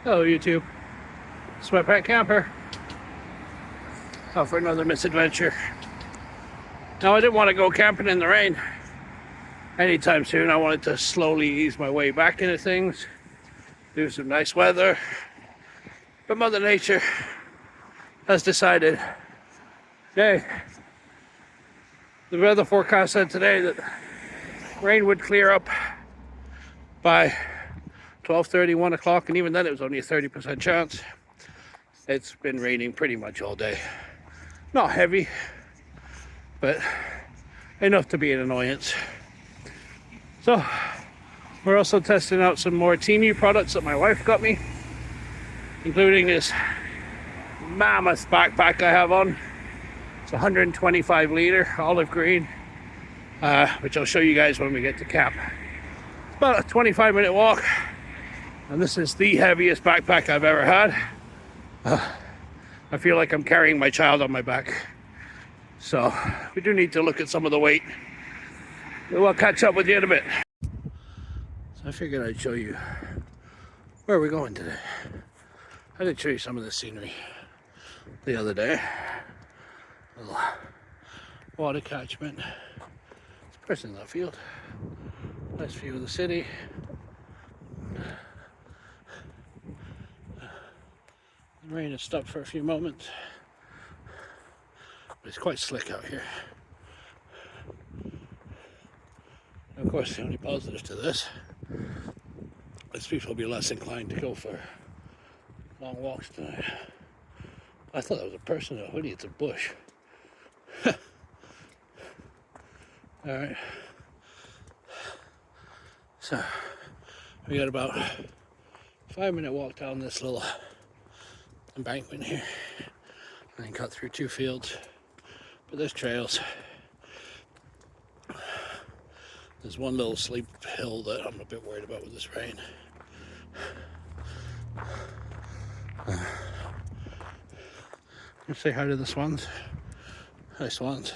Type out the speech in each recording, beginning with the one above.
Hello YouTube, Sweatpack Camper, out for another misadventure. Now I didn't want to go camping in the rain anytime soon. I wanted to slowly ease my way back into things, do some nice weather. But Mother Nature has decided, hey, the weather forecast said today that rain would clear up by 12:30, 1 o'clock, and even then it was only a 30% chance. It's been raining pretty much all day. Not heavy, but enough to be an annoyance. So we're also testing out some more Temu products that my wife got me, including this mammoth backpack I have on. It's 125 liter olive green, which I'll show you guys when we get to camp. It's about a 25-minute walk, and this is the heaviest backpack I've ever had. I feel like I'm carrying my child on my back. So we do need to look at some of the weight. We'll catch up with you in a bit. So I figured I'd show you where we're going today. I did show you some of the scenery the other day. A little water catchment. There's a person in that field. Nice view of the city. The rain has stopped for a few moments. But it's quite slick out here. And of course, the only positive to this is people will be less inclined to go for long walks tonight. I thought that was a person in a hoodie. It's a bush. Alright. So, we got about a 5-minute walk down this little embankment here. And then cut through 2 fields. But there's trails. There's one little steep hill that I'm a bit worried about with this rain. Let's say hi to the swans. Hi, swans.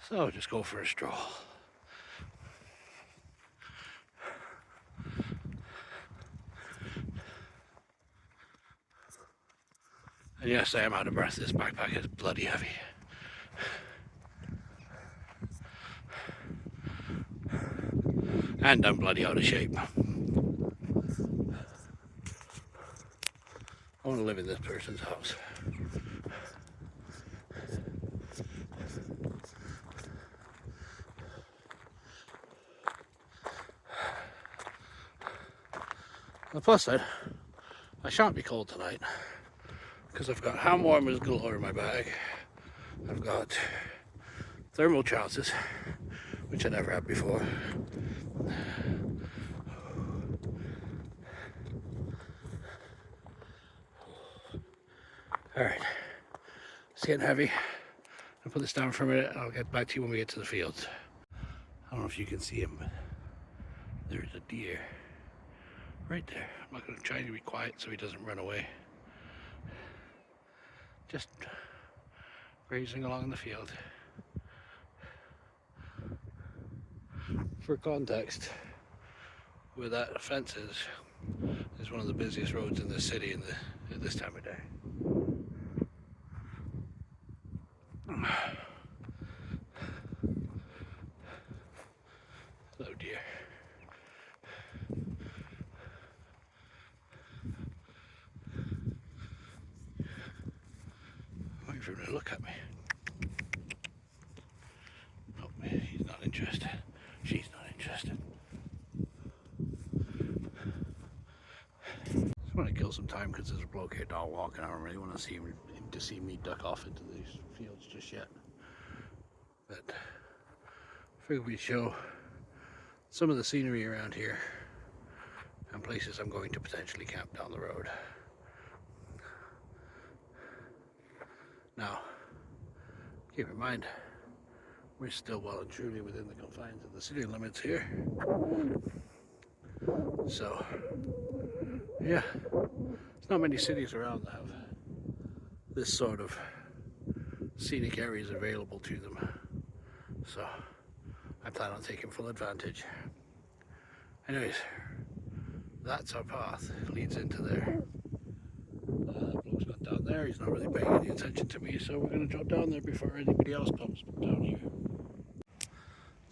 So just go for a stroll. And yes, I am out of breath. This backpack is bloody heavy. And I'm bloody out of shape. I want to live in this person's house. On the plus side, I shan't be cold tonight because I've got hand warmers galore in my bag. I've got thermal trousers, which I never had before. Alright, it's getting heavy. I'll put this down for a minute and I'll get back to you when we get to the fields. I don't know if you can see him, but there's a deer right there. I'm not going to try to be quiet so he doesn't run away. Just grazing along the field. For context, where that fence is one of the busiest roads in the city at this time of day. Hello, dear. Waiting for him to look at me. Oh, he's not interested. She's not interested. Just want to kill some time because there's a bloke here dog walking. I don't really want to see him to see me duck off into these fields just yet. But I figured we'd show some of the scenery around here and places I'm going to potentially camp down the road. Now, keep in mind, we're still well and truly within the confines of the city limits here. So, yeah, there's not many cities around that have this sort of scenic areas available to them. So, I plan on taking full advantage. Anyways, that's our path. It leads into there. That bloke's got down there. He's not really paying any attention to me, so we're going to drop down there before anybody else comes down here.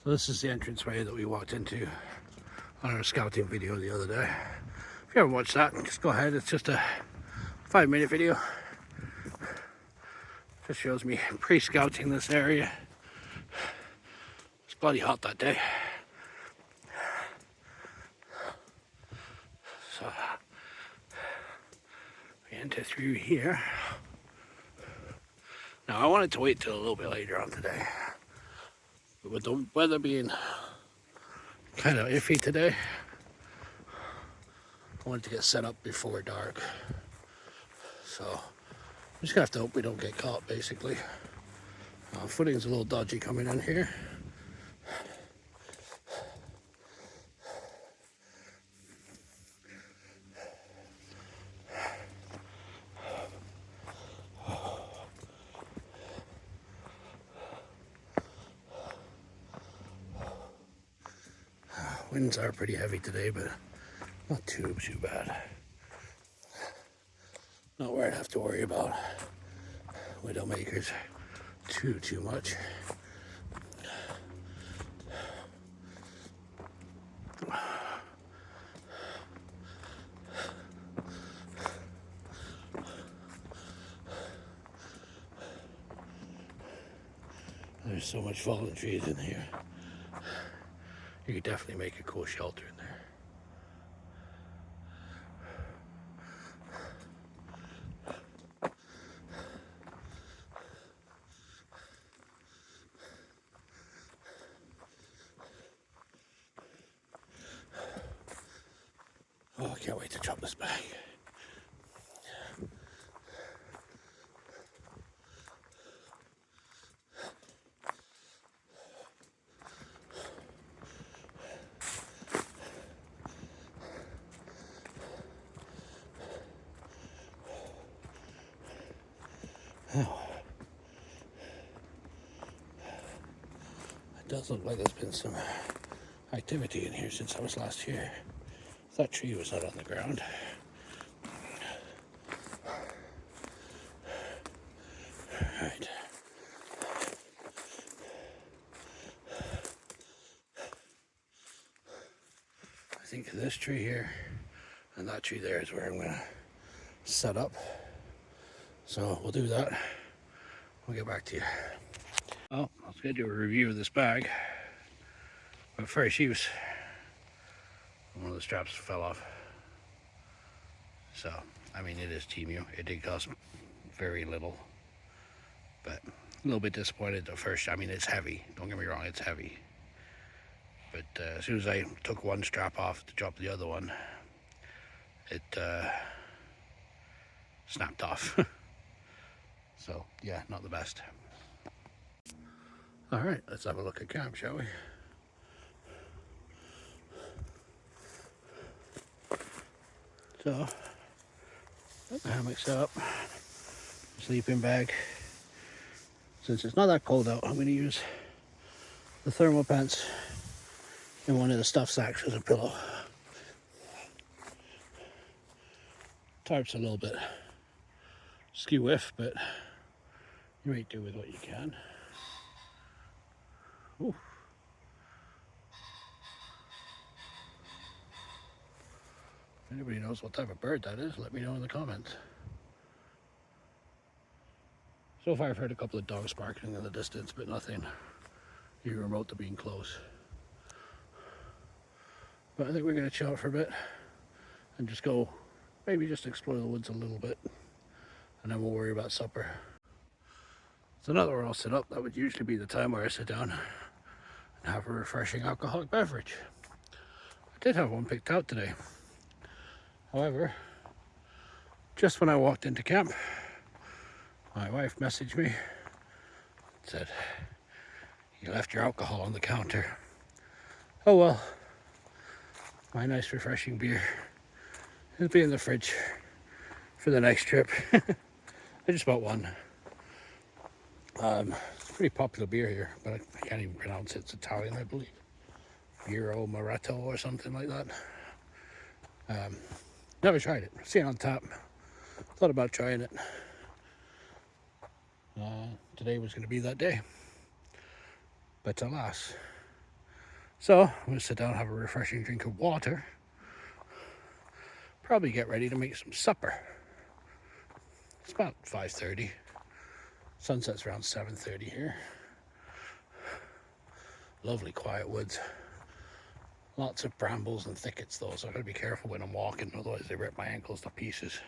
So this is the entranceway that we walked into on our scouting video the other day. If you haven't watched that, just go ahead. It's just a 5-minute video. Just shows me pre-scouting this area. It's bloody hot that day. So we enter through here. Now I wanted to wait till a little bit later on today, but with the weather being kind of iffy today, I wanted to get set up before dark. So I'm just gonna have to hope we don't get caught, basically. Footing's a little dodgy coming in here. Winds are pretty heavy today, but not too bad. Not where I'd have to worry about widowmakers too much. There's so much fallen trees in here. You could definitely make a cool shelter in there. Oh, I can't wait to drop this bag. Oh. It does look like there's been some activity in here since I was last here. That tree was not on the ground. Right. I think this tree here and that tree there is where I'm gonna set up. So we'll do that. We'll get back to you. Well, I was gonna do a review of this bag, but first use. One of the straps fell off. So, I mean, it is Temu. It did cost very little, but a little bit disappointed at first. I mean, it's heavy. Don't get me wrong, it's heavy. But as soon as I took one strap off to drop the other one, it snapped off. So, yeah, not the best. All right, let's have a look at camp, shall we? So, got the hammock set up, sleeping bag. Since it's not that cold out, I'm going to use the thermal pants in one of the stuff sacks as a pillow. Tarp's a little bit skew-whiff, but you make do with what you can. Ooh. If anybody knows what type of bird that is, let me know in the comments. So far I've heard a couple of dogs barking in the distance, but nothing even remote to being close. But I think we're going to chill out for a bit and just go, maybe just explore the woods a little bit, and then we'll worry about supper. So now that we're all set up, that would usually be the time where I sit down and have a refreshing alcoholic beverage. I did have one picked out today. However, just when I walked into camp, my wife messaged me and said, "You left your alcohol on the counter." Oh well, my nice refreshing beer will be in the fridge for the next trip. I just bought one. It's pretty popular beer here, but I can't even pronounce it. It's Italian, I believe. Bureau Moretto or something like that. Never tried it. Seen it on tap. Thought about trying it. Today was going to be that day. But alas. So, I'm going to sit down, have a refreshing drink of water. Probably get ready to make some supper. It's about 5:30. Sunset's around 7:30 here. Lovely quiet woods. Lots of brambles and thickets though, so I've got to be careful when I'm walking, otherwise they rip my ankles to pieces.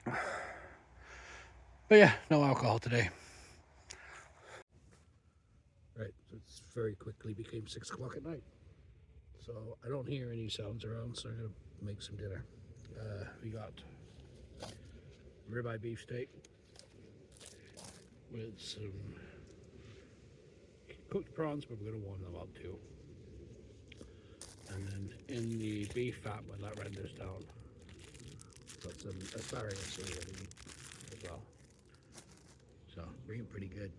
But yeah, no alcohol today. Right, so it's very quickly became 6 o'clock at night. So I don't hear any sounds around, so I'm going to make some dinner. We got ribeye beefsteak with some cooked prawns, but we're going to warm them up too. And then in the beef fat, when that renders down, got some asparagus as well. So, being pretty good.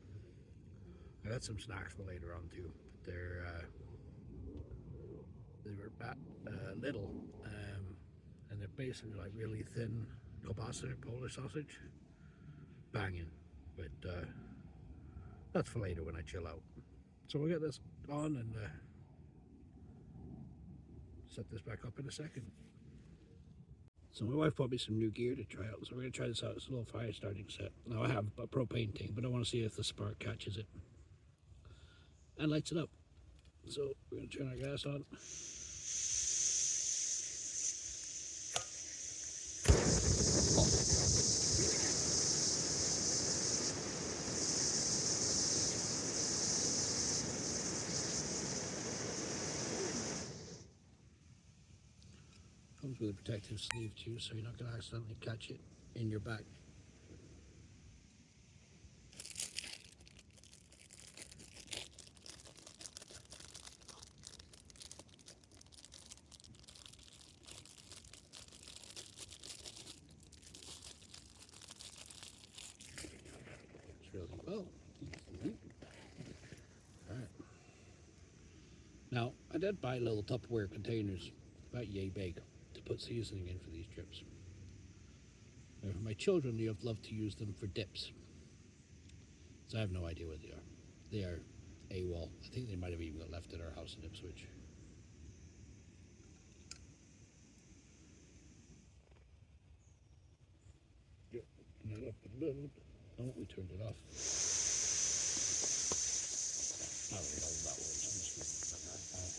I got some snacks for later on too. But they were little, and they're basically like really thin kielbasa, Polish sausage. Banging, but that's for later when I chill out. So we'll get this on and set this back up in a second. So my wife bought me some new gear to try out, so we're going to try this out. It's a little fire starting set. Now I have a propane tank, but I want to see if the spark catches it and lights it up. So we're going to turn our gas on. Comes with a protective sleeve too, so you're not going to accidentally catch it in your back. It's really well. Alright. Now, I did buy little Tupperware containers, about yay big, to put seasoning in for these trips. Now, for my children, they love to use them for dips. So I have no idea what they are. They are AWOL. I think they might have even got left at our house in Ipswich. Yep, that up a little. Oh, we turned it off. I don't know that was. I'm just going to put that back.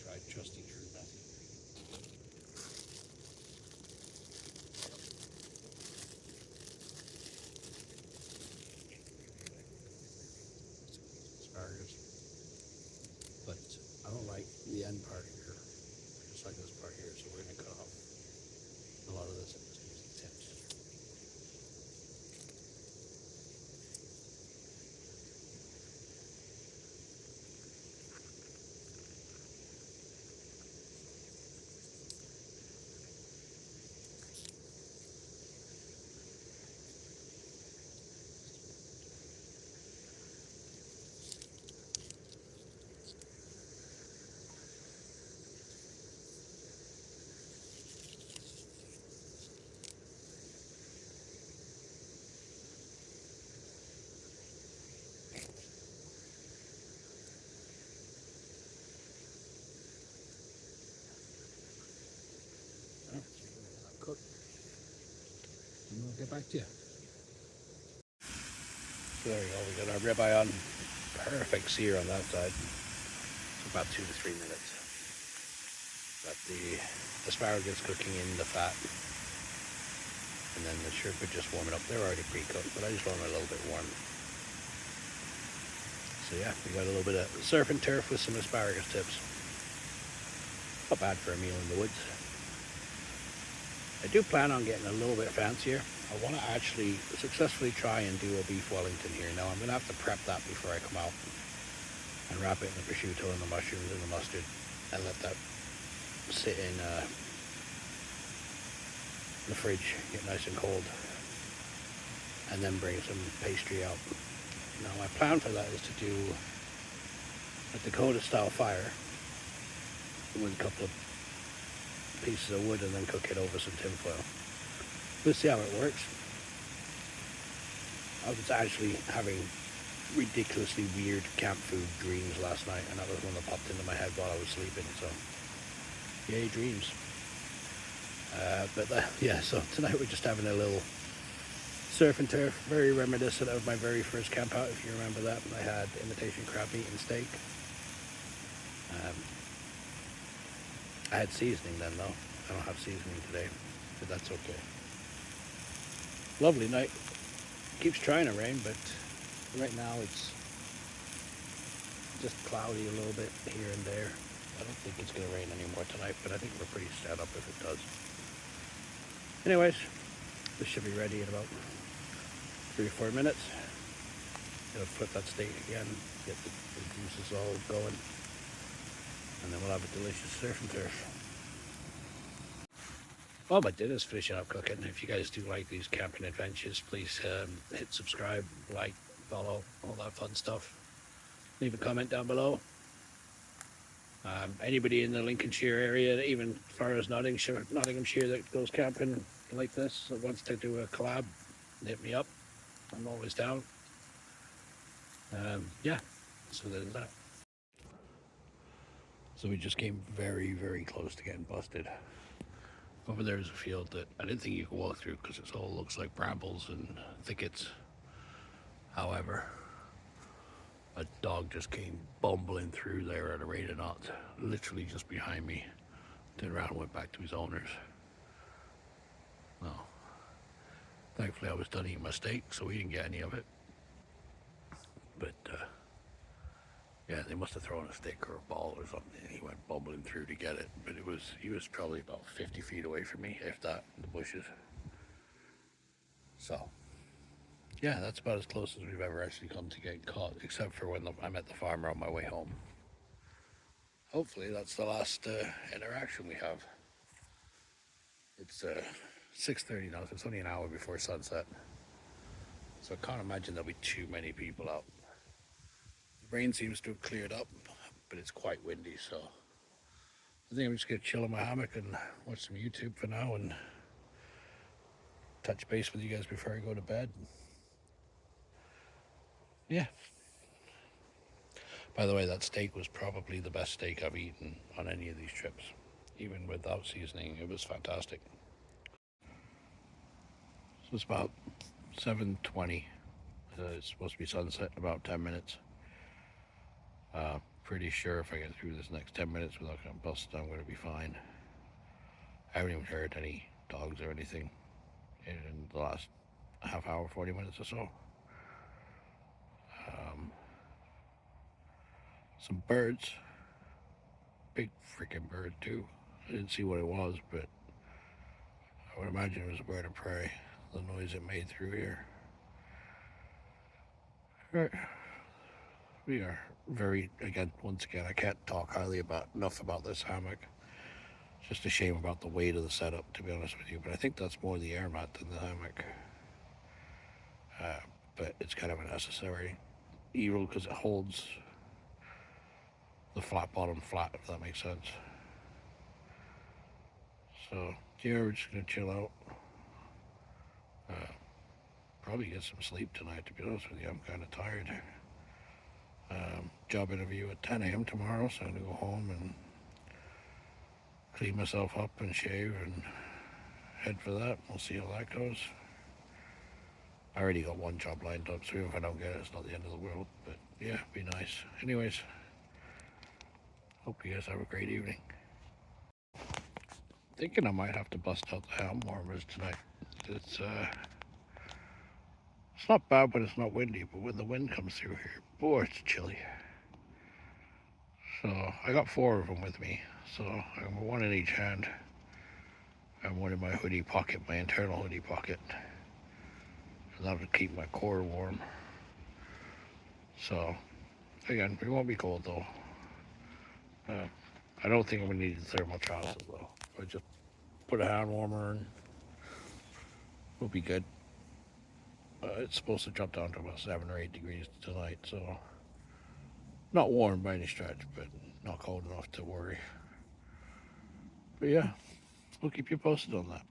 Tried trusting her method. Asparagus. But I don't like the end part here. I just like this part here, so we're going to cut off a lot of this tips. Cook. And we'll get back to you. So there we go, we got our ribeye on. Perfect sear on that side. It's about 2 to 3 minutes. Got the asparagus cooking in the fat. And then the shrimp are just warming up. They're already pre-cooked, but I just want them a little bit warm. So yeah, we got a little bit of surf and turf with some asparagus tips. Not bad for a meal in the woods. I do plan on getting a little bit fancier. I want to actually successfully try and do a beef Wellington here. Now I'm going to have to prep that before I come out. and wrap it in the prosciutto and the mushrooms and the mustard, and let that sit in the fridge, get nice and cold, and then bring some pastry out. Now my plan for that is to do a Dakota style fire with a couple of pieces of wood and then cook it over some tin foil. We'll see how it works. I was actually having ridiculously weird camp food dreams last night, and that was one that popped into my head while I was sleeping, so yay dreams. Yeah, so tonight we're just having a little surf and turf, very reminiscent of my very first camp out, if you remember that. I had imitation crab meat and steak. I had seasoning then though. I don't have seasoning today, but that's okay. Lovely night. Keeps trying to rain, but right now it's just cloudy a little bit here and there. I don't think it's going to rain anymore tonight, but I think we're pretty set up if it does. Anyways, this should be ready in about 3 or 4 minutes. Gonna flip that steak again, get the juices all going, and then we'll have a delicious surf and turf. Well, my dinner's finishing up cooking. If you guys do like these camping adventures, please hit subscribe, like, follow, all that fun stuff. Leave a comment down below. Anybody in the Lincolnshire area, even as far as Nottinghamshire that goes camping like this, that wants to do a collab, hit me up. I'm always down. Yeah, so there's that. So we just came very, very close to getting busted. Over there is a field that I didn't think you could walk through because it all looks like brambles and thickets. However, a dog just came bumbling through there at a rate of knots, literally just behind me. Turned around and went back to his owners. Well, thankfully I was done eating my steak, so we didn't get any of it. But yeah, they must have thrown a stick or a ball or something, and he went bumbling through to get it. But he was probably about 50 feet away from me, if that, in the bushes. So yeah, that's about as close as we've ever actually come to getting caught, except for when I'm at the farmer on my way home. Hopefully that's the last interaction we have. It's 6:30 now, so it's only an hour before sunset. So I can't imagine there'll be too many people out. The rain seems to have cleared up, but it's quite windy, so I think I'm just gonna chill in my hammock and watch some YouTube for now and touch base with you guys before I go to bed. Yeah. By the way, that steak was probably the best steak I've eaten on any of these trips. Even without seasoning, it was fantastic. So it's about 7:20. It's supposed to be sunset in about 10 minutes. Pretty sure if I get through this next 10 minutes without getting busted, I'm going to be fine. I haven't even heard any dogs or anything in the last half hour, 40 minutes or so. Some birds. Big freaking bird too. I didn't see what it was, but I would imagine it was a bird of prey. The noise it made through here. Right. We are once again, I can't talk highly enough about this hammock. It's just a shame about the weight of the setup, to be honest with you, but I think that's more the air mat than the hammock. But it's kind of a necessary evil because it holds the flat bottom flat, if that makes sense. So yeah, we're just gonna chill out. Probably get some sleep tonight, to be honest with you. I'm kind of tired. Job interview at 10 a.m. tomorrow, so I'm gonna go home and clean myself up and shave and head for that. We'll see how that goes. I already got one job lined up, so even if I don't get it, it's not the end of the world. But yeah, be nice. Anyways, hope you guys have a great evening. Thinking I might have to bust out the helm warmers tonight. It's not bad when it's not windy, but when the wind comes through here, boy, it's chilly. So I got 4 of them with me. So I'm one in each hand and one in my hoodie pocket, my internal hoodie pocket. So that'll keep my core warm. So Again, it won't be cold though. I don't think I'm gonna need the thermal trousers though. I just put a hand warmer and we'll be good. It's supposed to drop down to about 7 or 8 degrees tonight, so not warm by any stretch, but not cold enough to worry. But yeah, we'll keep you posted on that.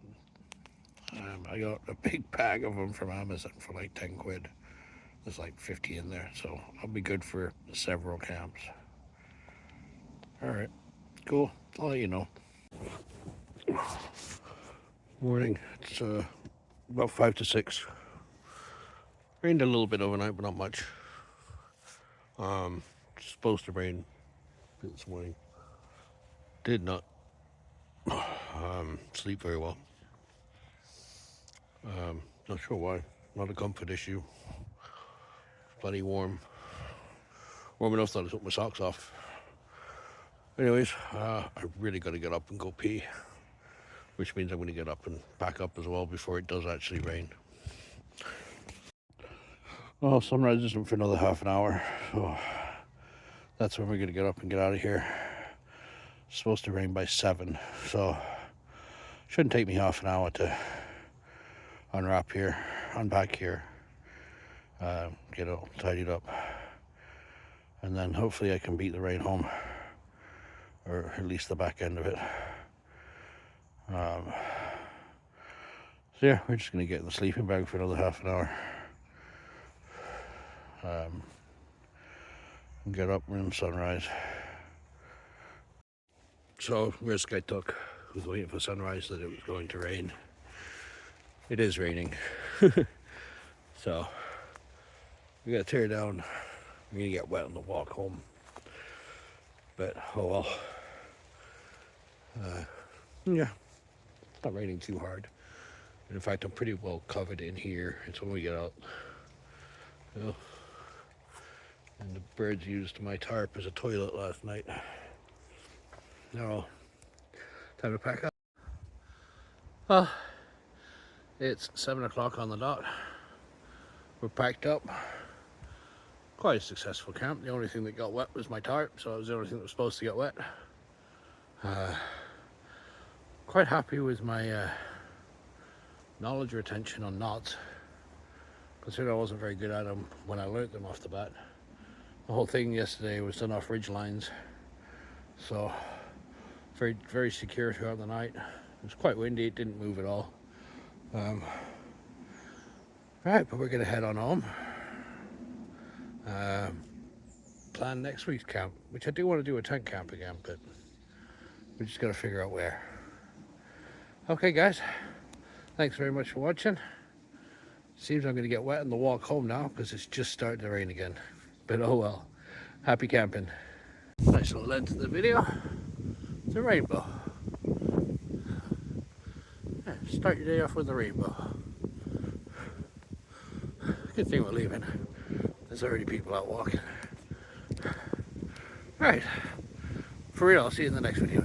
I got a big bag of them from Amazon for like 10 quid. There's like 50 in there, so I'll be good for several camps. All right, cool. I'll let you know. Morning. It's about 5 to 6. Rained a little bit overnight, but not much. It's supposed to rain this morning. Did not sleep very well. Not sure why. Not a comfort issue. Plenty warm. Warm enough that I took my socks off. Anyways, I really got to get up and go pee, which means I'm going to get up and pack up as well before it does actually rain. Well, sunrise isn't for another half an hour, so that's when we're going to get up and get out of here. It's supposed to rain by 7, so shouldn't take me half an hour to unpack here, get it all tidied up, and then hopefully I can beat the rain home, or at least the back end of it. So yeah, we're just going to get in the sleeping bag for another half an hour. And get up around sunrise. So risk I took was waiting for sunrise that it was going to rain. It is raining. So we gotta tear down. We're gonna get wet on the walk home. But oh well. Yeah, not raining too hard. And in fact, I'm pretty well covered in here. It's when we get out. Oh. And the birds used my tarp as a toilet last night. Now, time to pack up. Well, it's 7 o'clock on the dot. We're packed up. Quite a successful camp. The only thing that got wet was my tarp, so it was the only thing that was supposed to get wet. Quite happy with my knowledge retention on knots, considering I wasn't very good at them when I learnt them off the bat. The whole thing yesterday was done off ridge lines, so very, very secure throughout the night. It was quite windy, it didn't move at all. Right, but we're gonna head on home. Plan next week's camp, which I do want to do a tent camp again, but we just gotta figure out where. Okay guys, thanks very much for watching. Seems I'm gonna get wet on the walk home now because it's just starting to rain again. But oh well, happy camping. Nice little end to the video. It's a rainbow. Yeah, start your day off with a rainbow. Good thing we're leaving. There's already people out walking. Alright, for real, I'll see you in the next video.